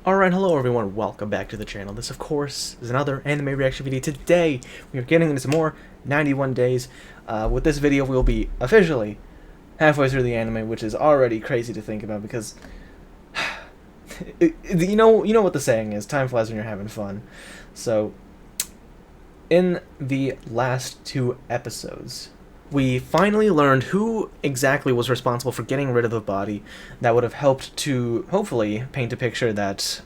Alright, hello everyone, welcome back to the channel. This, of course, is another anime reaction video. Today, we are getting into some more 91 Days. With this video, we'll be officially halfway through the anime, which is already crazy to think about because... you know what the saying is, time flies when you're having fun. So, in the last two episodes, we finally learned who exactly was responsible for getting rid of the body that would have helped to, hopefully, paint a picture that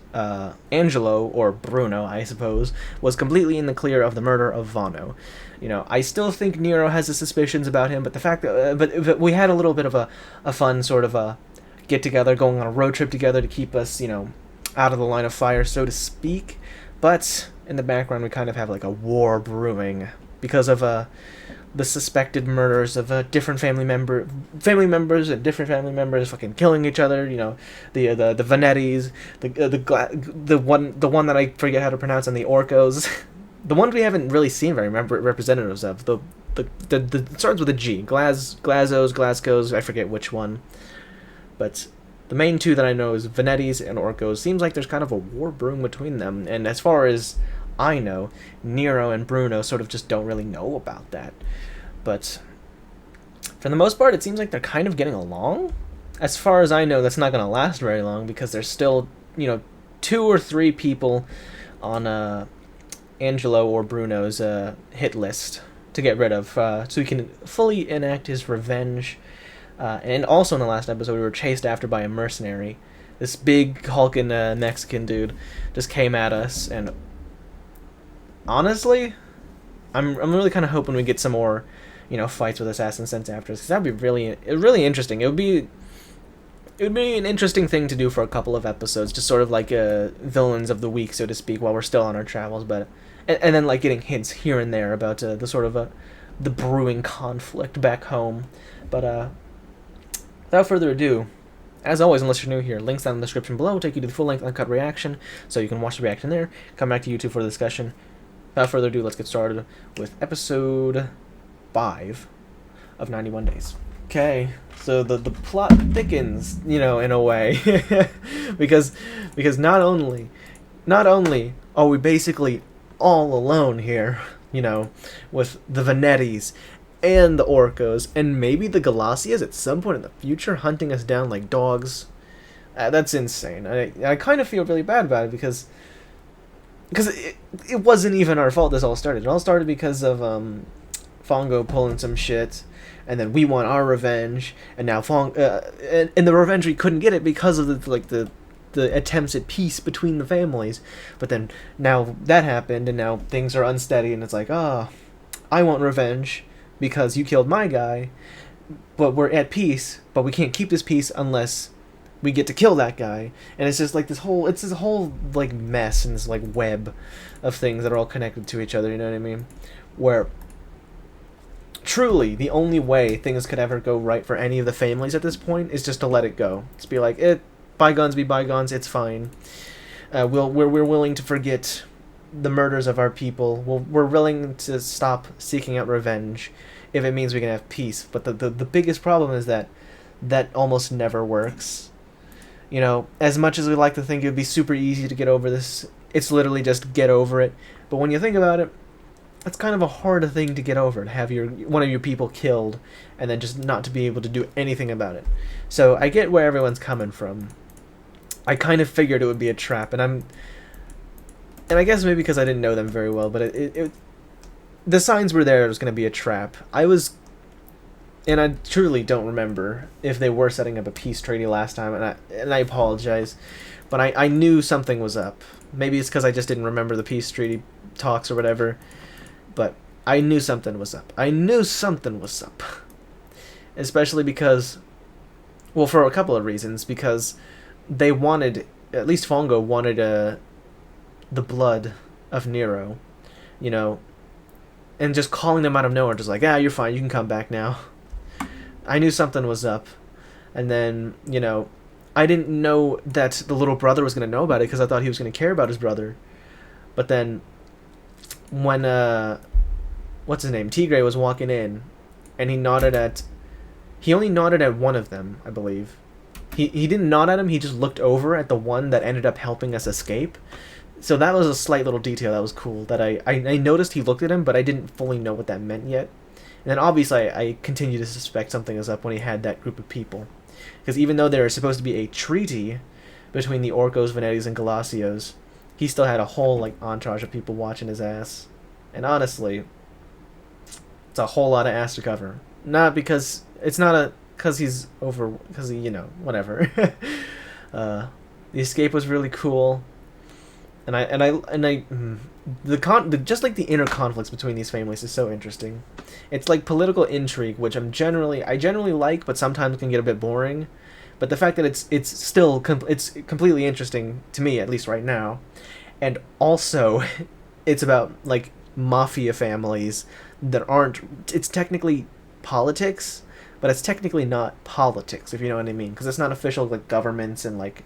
Angelo, or Bruno, I suppose, was completely in the clear of the murder of Vano. You know, I still think Nero has his suspicions about him, but the fact that, but we had a little bit of a fun sort of a get-together, going on a road trip together to keep us, you know, out of the line of fire, so to speak. But in the background, we kind of have like a war brewing because of the suspected murders of different family members and different family members fucking killing each other. You know, the Venettis, the one that I forget how to pronounce, and the Orcos, the ones we haven't really seen very representatives of. The it starts with a G. Glasgows, I forget which one, but the main two that I know is Venettis and Orcos. Seems like there's kind of a war brewing between them, and as far as I know, Nero and Bruno sort of just don't really know about that. But for the most part, it seems like they're kind of getting along. As far as I know, that's not going to last very long because there's still, you know, 2 or 3 people on Angelo or Bruno's hit list to get rid of, so he can fully enact his revenge. And also in the last episode, we were chased after by a mercenary. This big hulking Mexican dude just came at us, and honestly, I'm really kind of hoping we get some more, you know, fights with assassin sent after us, because that'd be really interesting. It would be an interesting thing to do for a couple of episodes, just sort of like villains of the week, so to speak, while we're still on our travels. But and then like getting hints here and there about the sort of the brewing conflict back home. But without further ado, as always, unless you're new here, links down in the description below will take you to the full-length uncut reaction, so you can watch the reaction there. Come back to YouTube for the discussion. Without further ado, let's get started with episode 5 of 91 Days. Okay, so the plot thickens, you know, in a way, because not only are we basically all alone here, you know, with the Venettis and the Orcos and maybe the Galasias at some point in the future hunting us down like dogs. That's insane. I kind of feel really bad about it because it wasn't even our fault this all started. It all started because of Fongo pulling some shit, and then we want our revenge, and now and the revenge we couldn't get it because of the attempts at peace between the families. But then now that happened, and now things are unsteady, and it's like, I want revenge because you killed my guy, but we're at peace, but we can't keep this peace unless we get to kill that guy. And it's just like this whole like mess and this like web of things that are all connected to each other, you know what I mean? Where truly the only way things could ever go right for any of the families at this point is just to let it go. Just be like, bygones be bygones, it's fine. We're willing to forget the murders of our people. We're willing to stop seeking out revenge if it means we can have peace. But the biggest problem is that almost never works. You know, as much as we like to think it would be super easy to get over this, it's literally just get over it. But when you think about it, it's kind of a hard thing to get over, to have one of your people killed and then just not to be able to do anything about it. So I get where everyone's coming from. I kind of figured it would be a trap, and I guess maybe because I didn't know them very well, but the signs were there it was going to be a trap. And I truly don't remember if they were setting up a peace treaty last time, and I apologize, but I knew something was up. Maybe it's because I just didn't remember the peace treaty talks or whatever, but I knew something was up. Especially because, well, for a couple of reasons, because they wanted, at least Fongo wanted the blood of Nero, you know, and just calling them out of nowhere, just like, you're fine, you can come back now. I knew something was up. And then, you know, I didn't know that the little brother was going to know about it because I thought he was going to care about his brother. But then when what's his name, Tigre, was walking in, and he only nodded at one of them, I believe. he didn't nod at him. He just looked over at the one that ended up helping us escape. So that was a slight little detail that was cool. That I noticed he looked at him, but I didn't fully know what that meant yet. And then obviously I continue to suspect something is up when he had that group of people, because even though there was supposed to be a treaty between the Orcos, Venettis, and Galasios, he still had a whole like entourage of people watching his ass. And honestly, it's a whole lot of ass to cover. Not because it's not a because he's over because he whatever. The escape was really cool, and just like the inner conflicts between these families is so interesting. It's like political intrigue, which I generally like, but sometimes can get a bit boring. But the fact that it's still it's completely interesting to me, at least right now, and also it's about like mafia families that aren't. It's technically politics, but it's technically not politics, if you know what I mean, because it's not official like governments and like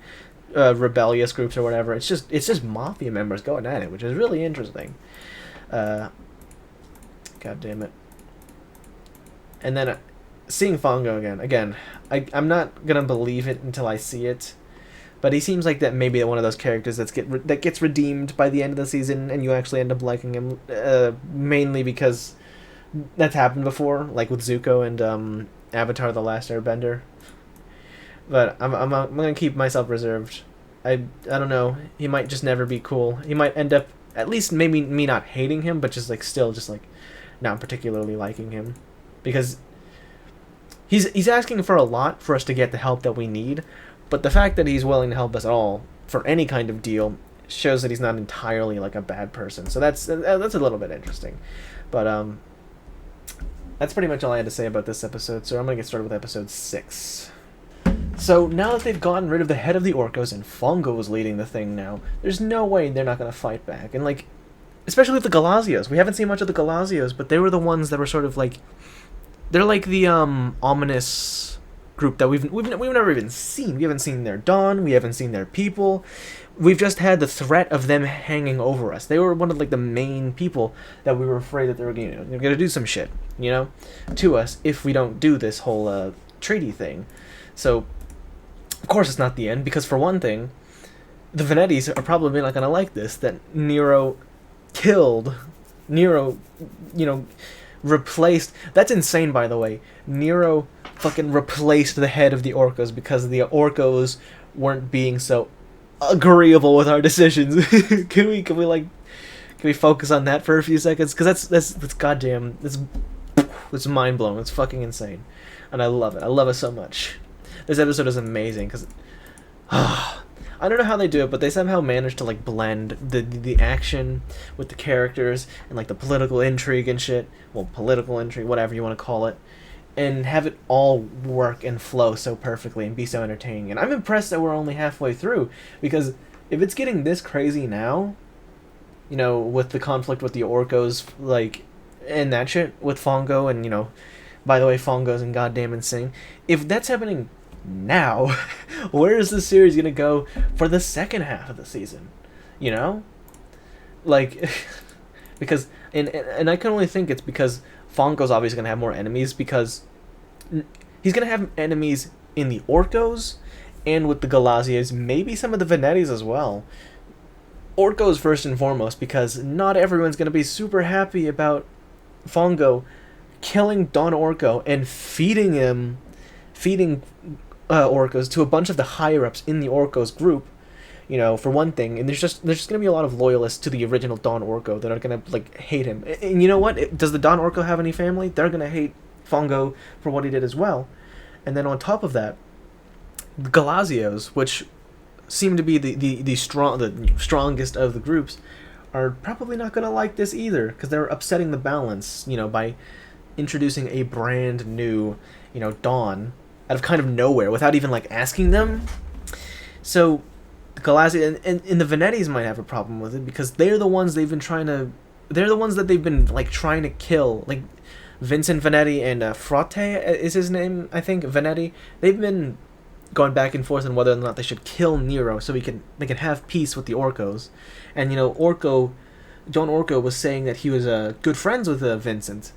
rebellious groups or whatever. It's just mafia members going at it, which is really interesting. God damn it. And then seeing Fongo again, I'm not gonna believe it until I see it, but he seems like that maybe one of those characters that gets redeemed by the end of the season, and you actually end up liking him, mainly because that's happened before, like with Zuko and Avatar: The Last Airbender. But I'm gonna keep myself reserved. I don't know. He might just never be cool. He might end up, at least maybe me not hating him, but just like still just like not particularly liking him, because he's asking for a lot for us to get the help that we need. But the fact that he's willing to help us at all for any kind of deal shows that he's not entirely like a bad person. So that's a little bit interesting. But that's pretty much all I had to say about this episode. So I'm gonna get started with episode 6. So now that they've gotten rid of the head of the Orcos and Fongo is leading the thing now, there's no way they're not gonna fight back. And like, especially with the Galasios, we haven't seen much of the Galasios, but they were the ones that were sort of like, they're like the ominous group that we've never even seen. We haven't seen their dawn. We haven't seen their people. We've just had the threat of them hanging over us. They were one of like the main people that we were afraid that they were going to do some shit, to us if we don't do this whole treaty thing. So, of course, it's not the end, because for one thing, the Venettis are probably not going to like this. That Nero replaced. That's insane, by the way. Nero fucking replaced the head of the Orcos because the Orcos weren't being so agreeable with our decisions. Can we focus on that for a few seconds? Because that's goddamn, it's mind blowing. It's fucking insane, and I love it. I love it so much. This episode is amazing because I don't know how they do it, but they somehow manage to like blend the action with the characters and like the political intrigue and shit. Well, political intrigue, whatever you want to call it, and have it all work and flow so perfectly and be so entertaining. And I'm impressed that we're only halfway through, because if it's getting this crazy now, with the conflict with the Orcos, like, and that shit with Fongo, and by the way, Fongo's in goddamn insane. If that's happening now, where is this series gonna go for the second half of the season? Like, because and I can only think it's because Fongo's obviously gonna have more enemies, because he's gonna have enemies in the Orcos and with the Galasios, maybe some of the Venettis as well. Orcos first and foremost, because not everyone's gonna be super happy about Fongo killing Don Orco and feeding Orcos to a bunch of the higher ups in the Orcos group, for one thing. And there's just gonna be a lot of loyalists to the original Don Orco that are gonna like hate him. And you know what? Does the Don Orco have any family? They're gonna hate Fongo for what he did as well. And then on top of that, the Galasios, which seem to be the strongest of the groups, are probably not gonna like this either, because they're upsetting the balance, by introducing a brand new, Dawn out of kind of nowhere without even like asking them. So the Galasios and the Venettis might have a problem with it, because they're the ones that they've been like trying to kill, like Vincent Venetti and Frate is his name, I think, Venetti. They've been going back and forth on whether or not they should kill Nero so they can have peace with the Orcos. And Don Orco was saying that he was good friends with Vincent.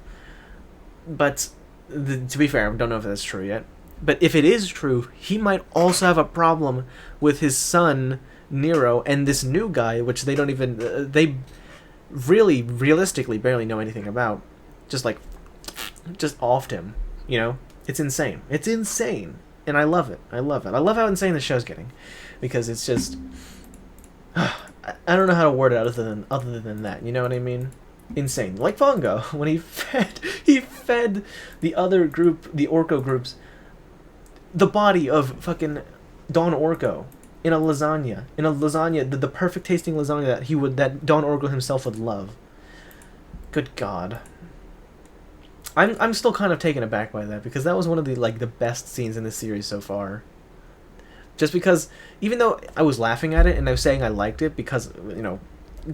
But to be fair, I don't know if that's true yet. But if it is true, he might also have a problem with his son Nero and this new guy, which they don't even they really realistically barely know anything about. Just offed him, you know? It's insane. It's insane. And I love it. I love it. I love how insane the show's getting, because it's just I don't know how to word it other than that. You know what I mean? Insane. Like Fongo, when he fed the other group, the ORCO groups, the body of fucking Don ORCO in a lasagna. The perfect tasting lasagna that Don ORCO himself would love. Good God. I'm still kind of taken aback by that, because that was one of the best scenes in this series so far. Just because, even though I was laughing at it and I was saying I liked it because, you know,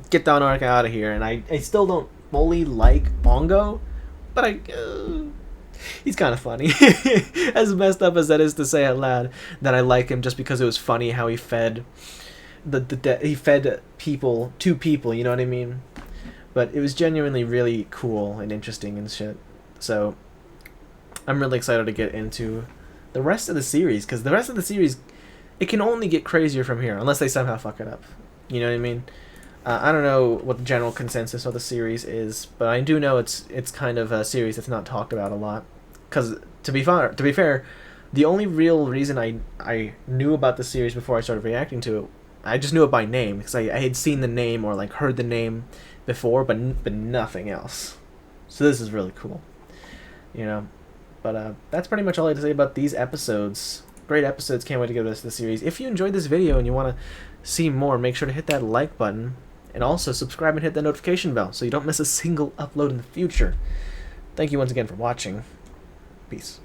get Don ORCO out of here, and I still don't fully like Bongo, but he's kind of funny. As messed up as that is to say out loud, that I like him just because it was funny how he fed he fed people to people, you know what I mean? But it was genuinely really cool and interesting and shit. So I'm really excited to get into the rest of the series, because the rest of the series, it can only get crazier from here, unless they somehow fuck it up. You know what I mean? I don't know what the general consensus of the series is, but I do know it's kind of a series that's not talked about a lot. Because to be fair, the only real reason I knew about the series before I started reacting to it, I just knew it by name, because I had seen the name or heard the name before, but nothing else. So this is really cool, you know. But that's pretty much all I had to say about these episodes. Great episodes. Can't wait to get to the rest of the series. If you enjoyed this video and you want to see more, make sure to hit that like button, and also subscribe and hit that notification bell so you don't miss a single upload in the future. Thank you once again for watching. Peace.